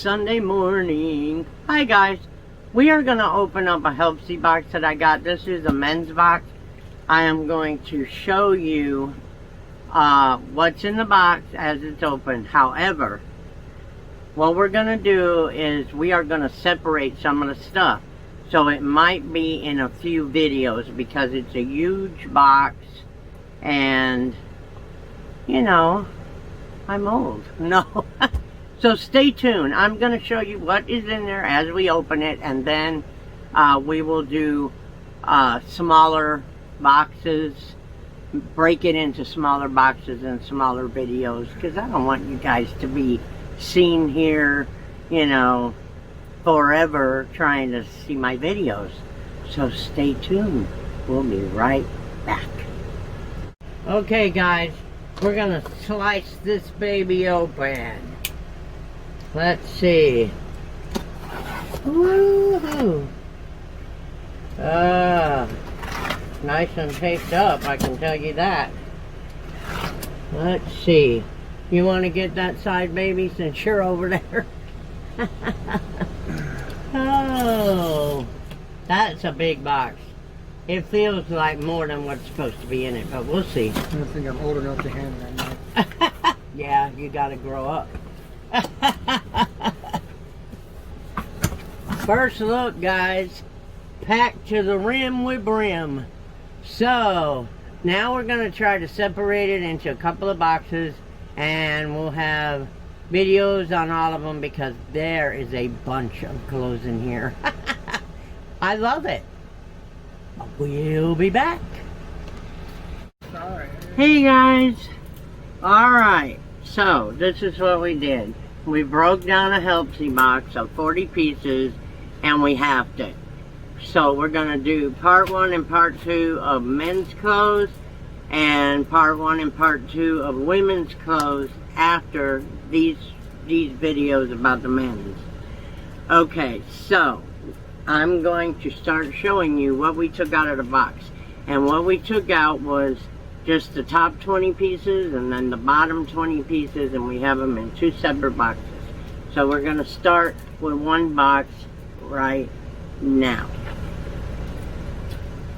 Sunday morning. Hi guys. We are going to open up a Helpsy box that I got. This is a men's box. I am going to show you what's in the box as it's open. However, what we're going to do is we are going to separate some of the stuff. So it might be in a few videos because it's a huge box and, you know, I'm old. No. So stay tuned. I'm going to show you what is in there as we open it, and then we will do smaller boxes, break it into smaller boxes and smaller videos, because I don't want you guys to be seen here, you know, forever trying to see my videos. So stay tuned. We'll be right back. Okay guys, we're going to slice this baby open. Let's see. Woohoo! Nice and taped up, I can tell you that. Let's see. You want to get that side, baby, since you're over there? Oh, that's a big box. It feels like more than what's supposed to be in it, but we'll see. I don't think I'm old enough to handle that. Yeah, you gotta grow up. First look, guys, packed to the rim with brim. So now we're going to try to separate it into a couple of boxes, and we'll have videos on all of them because there is a bunch of clothes in here. I love it. We'll be back. Sorry. Hey guys, alright, so this is what we did. We broke down a Helpsy box of 40 pieces and we halved it. So we're going to do part 1 and part 2 of men's clothes and part 1 and part 2 of women's clothes after these videos about the men's. Okay, so I'm going to start showing you what we took out of the box. And what we took out was just the top 20 pieces and then the bottom 20 pieces, and we have them in 2 separate boxes. So we're going to start with one box right now.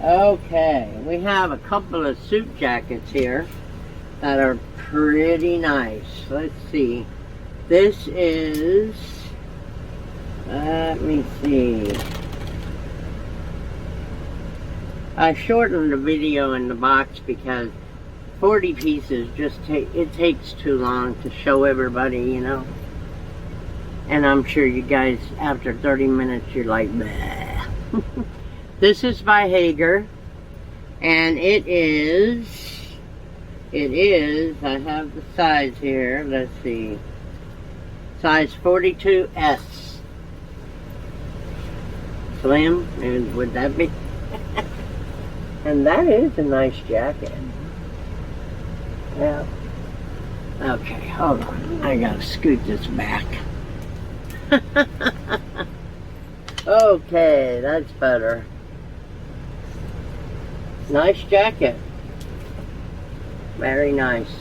Okay, we have a couple of suit jackets here that are pretty nice. Let's see. This is, let me see. I shortened the video in the box because 40 pieces just it takes too long to show everybody, you know. And I'm sure you guys, after 30 minutes, you're like, bleh. This is by Hager, and it is, I have the size here, let's see, size 42S. Slim, would that be? And that is a nice jacket. Yeah. Okay, hold on. I gotta scoot this back. Okay, that's better. Nice jacket. Very nice.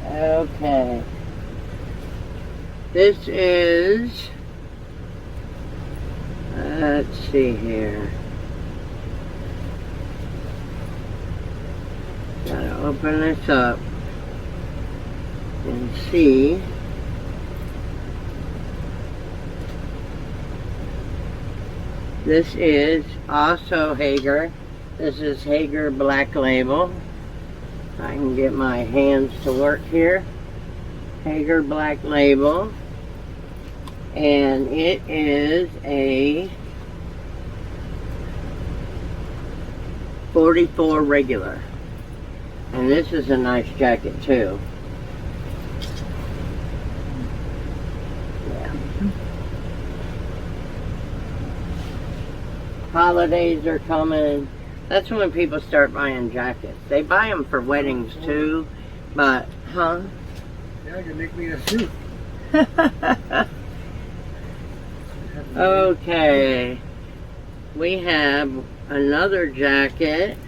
Okay. This is, let's see here. Gotta open this up and see. This is also Hager. This is Hager Black Label. I can get my hands to work here. Hager Black Label. And it is a 44 regular. And this is a nice jacket too. Yeah. Holidays are coming. That's when people start buying jackets. They buy them for weddings too, but, huh? Yeah, you can make me a suit. Okay. We have another jacket.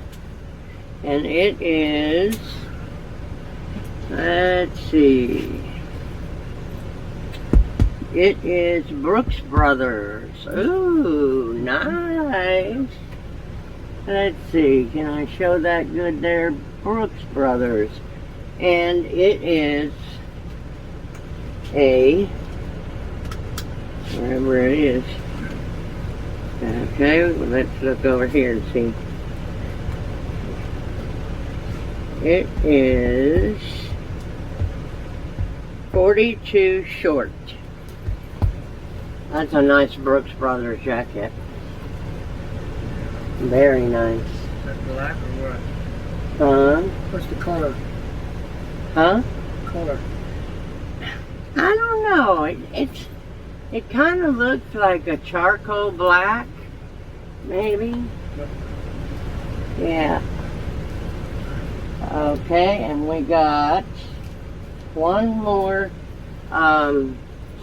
And it is, let's see, it is Brooks Brothers. Ooh, nice. Let's see, can I show that good there? Brooks Brothers. And it is a, wherever it is. Okay, well, let's look over here and see. It is 42 short. That's a nice Brooks Brothers jacket. Very nice. Is that black or what? What's the color? Huh? Color. I don't know. It kind of looks like a charcoal black, maybe. Yeah. Okay, and we got one more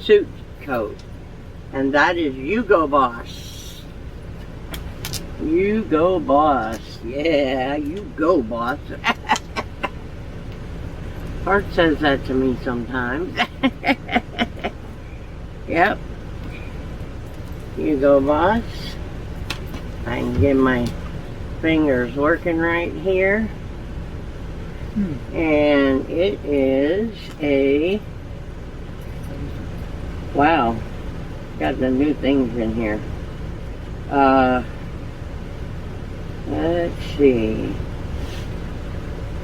suit coat, and that is You Go Boss. You Go Boss. Yeah, you go, boss. Art says that to me sometimes. Yep. You go, boss. I can get my fingers working right here. And it is a, wow, got the new things in here. Let's see.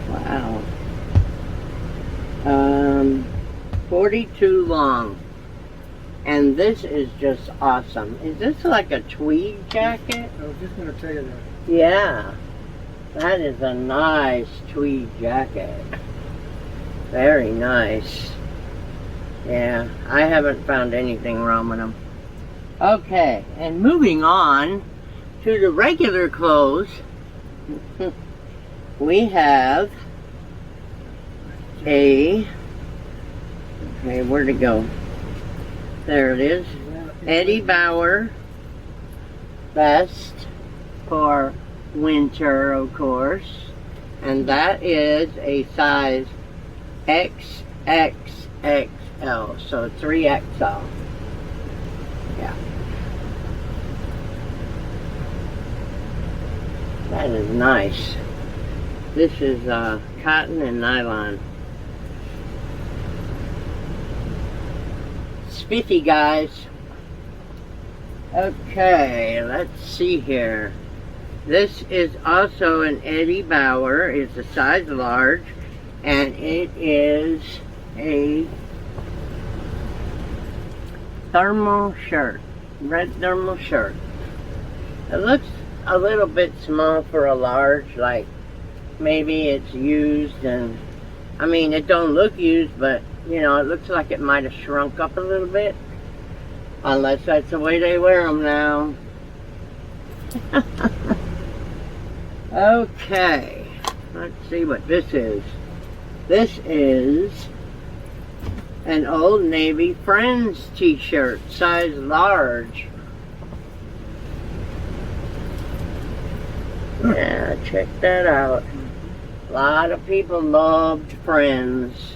Wow. 42 long. And this is just awesome. Is this like a tweed jacket? I was just going to tell you that. Yeah. That is a nice tweed jacket. Very nice. Yeah, I haven't found anything wrong with them. Okay, and moving on to the regular clothes, we have a, okay, where'd it go? There it is. Eddie Bauer vest for winter, of course, and that is a size XXXL, so 3XL. Yeah, that is nice. This is cotton and nylon. Spiffy, guys. Okay, let's see here. This is also an Eddie Bauer. It's a size large, and it is a thermal shirt, red thermal shirt. It looks a little bit small for a large, like maybe it's used, and I mean, it don't look used, but you know, it looks like it might have shrunk up a little bit, unless that's the way they wear them now. Okay, let's see what this is. This is an Old Navy Friends t-shirt, size large. Yeah, check that out. A lot of people loved Friends.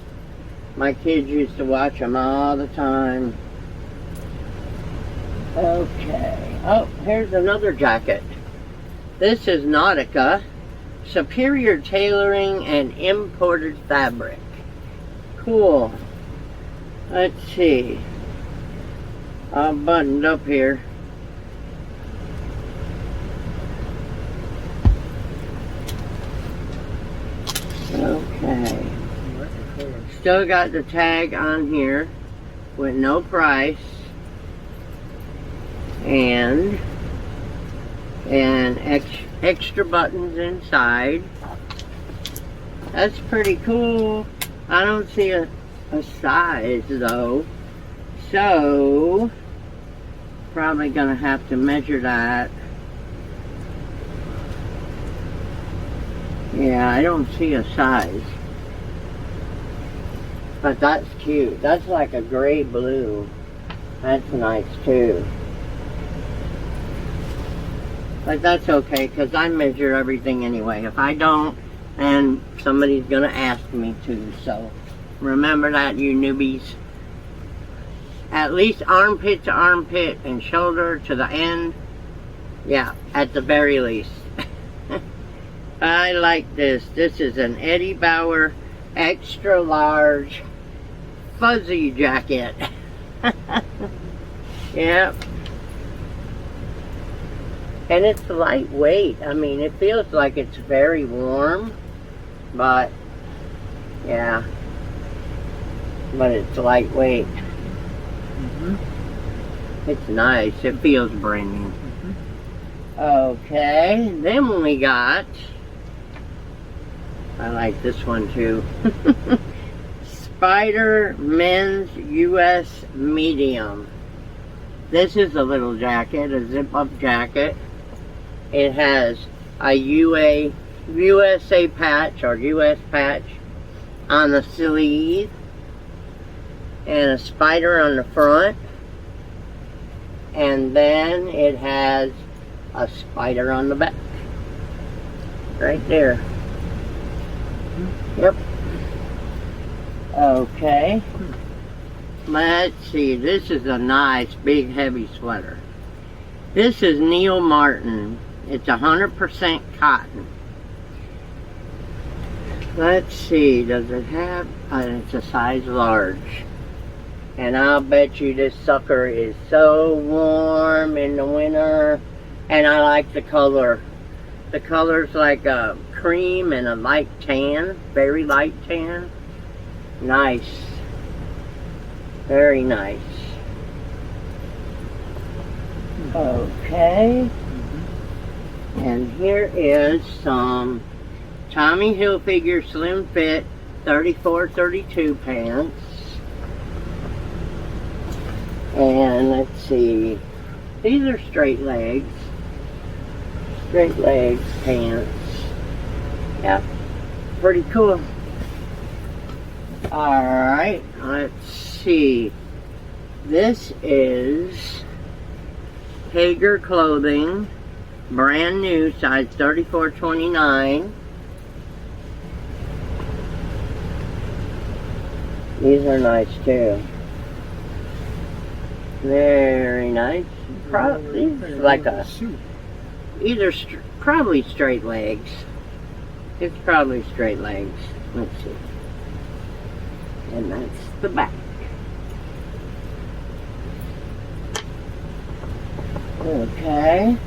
My kids used to watch them all the time. Okay, oh, here's another jacket. This is Nautica, superior tailoring and imported fabric. Cool. Let's see. All buttoned up here. Okay. Still got the tag on here with no price. And extra buttons inside. That's pretty cool. I don't see a size though, so probably gonna have to measure that. Yeah, I don't see a size, but that's cute. That's like a gray blue. That's nice too. But that's okay, because I measure everything anyway. If I don't, then somebody's going to ask me to. So remember that, you newbies. at least armpit to armpit and shoulder to the end. Yeah, at the very least. I like this. This is an Eddie Bauer extra large fuzzy jacket. Yep. And it's lightweight. I mean, it feels like it's very warm, but yeah, but it's lightweight. It's nice. It feels brand new. Okay, then we got, I like this one too. Spider Men's US Medium. This is a little jacket, a zip-up jacket. It has a USA patch or US patch on the sleeve and a spider on the front. And then it has a spider on the back. Right there. Yep. Okay. Let's see. This is a nice, big, heavy sweater. This is Neil Martin. It's 100% cotton. Let's see. Does it have... it's a size large. And I'll bet you this sucker is so warm in the winter. And I like the color. The color's like a cream and a light tan. Very light tan. Nice. Very nice. Okay. And here is some Tommy Hilfiger Slim Fit 34-32 pants. And let's see. These are straight legs. Straight legs pants. Yep. Pretty cool. Alright. Let's see. This is Hager Clothing. Brand new. Size 34-29. These are nice too. Very nice. Probably like a probably straight legs. It's probably straight legs. Let's see. And that's the back. Okay.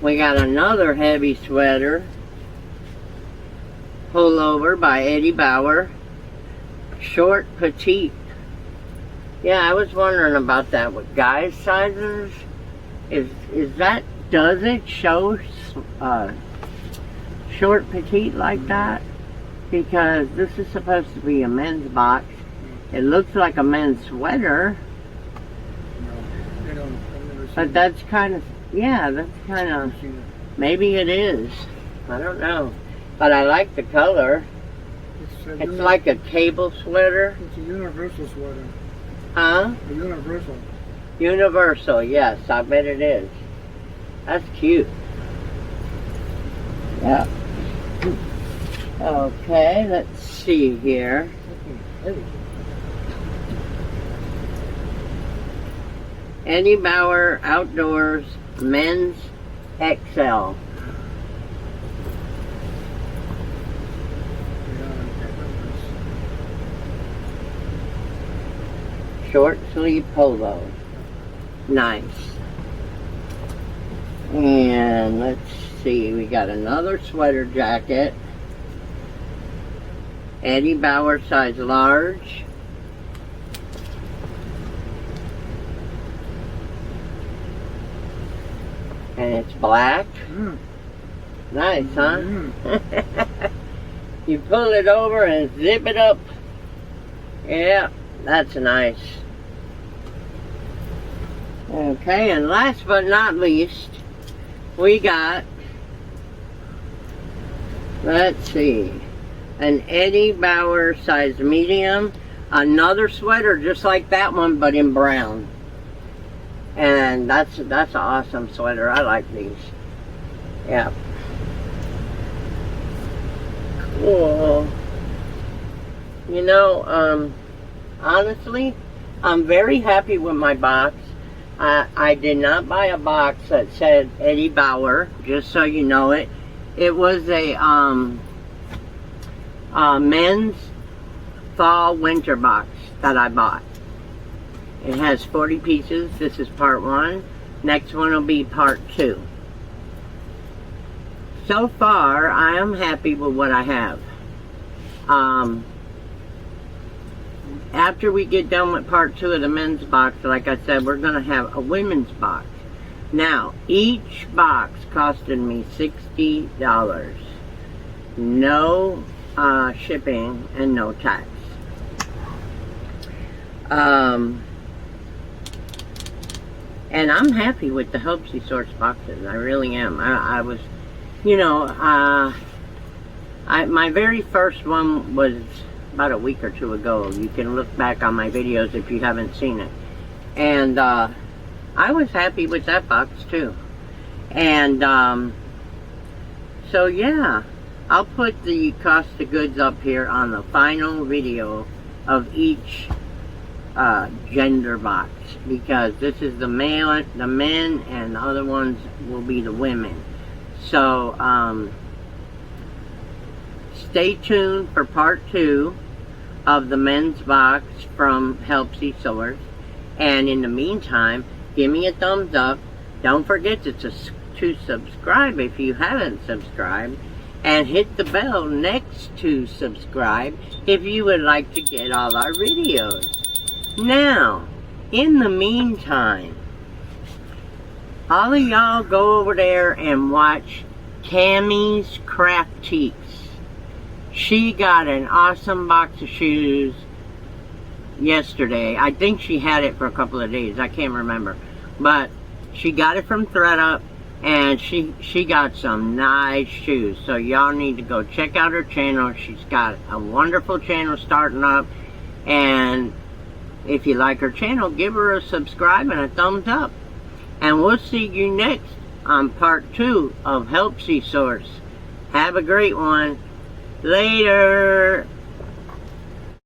We got another heavy sweater. Pullover by Eddie Bauer. Short petite. Yeah, I was wondering about that with guys' sizes. Is that, does it show short petite like that? Because this is supposed to be a men's box. It looks like a men's sweater. No, I don't. I've never seen But that's kind of, yeah, that's kind of, maybe it is. I don't know. But I like the color. It's like a cable sweater. It's a universal sweater. Huh? A universal. Universal, yes, I bet it is. That's cute. Yeah. Okay, let's see here. Eddie Bauer Outdoors Men's XL. Short sleeve polo. Nice. And let's see, we got another sweater jacket. Eddie Bauer size large. And it's black. Nice, huh? You pull it over and zip it up. Yeah, that's nice. Okay, and last but not least, we got, let's see, an Eddie Bauer size medium, another sweater just like that one but in brown. And that's an awesome sweater. I like these. Yeah. Cool. You know, honestly, I'm very happy with my box. I did not buy a box that said Eddie Bauer, just so you know it. It was a men's fall winter box that I bought. It has 40 pieces. This is part 1. Next one will be part 2. So far, I am happy with what I have. After we get done with part 2 of the men's box, like I said, we're going to have a women's box. Now, each box costed me $60. No shipping and no tax. And I'm happy with the Helpsy Source boxes. I really am. I was, you know, my very first one was about a week or 2 ago. You can look back on my videos if you haven't seen it. And I was happy with that box too. And so yeah, I'll put the cost of goods up here on the final video of each gender box, because this is the men, and the other ones will be the women. So stay tuned for part 2 of the men's box from Helpsy Source. And in the meantime, give me a thumbs up. Don't forget to subscribe if you haven't subscribed. And hit the bell next to subscribe if you would like to get all our videos. Now, in the meantime, all of y'all go over there and watch Cammys Craftiques. She got an awesome box of shoes yesterday. I think she had it for a couple of days. I can't remember. But she got it from ThreadUp, and she got some nice shoes. So y'all need to go check out her channel. She's got a wonderful channel starting up. And if you like her channel, give her a subscribe and a thumbs up. And we'll see you next on part 2 of Helpsy Source. Have a great one. Later.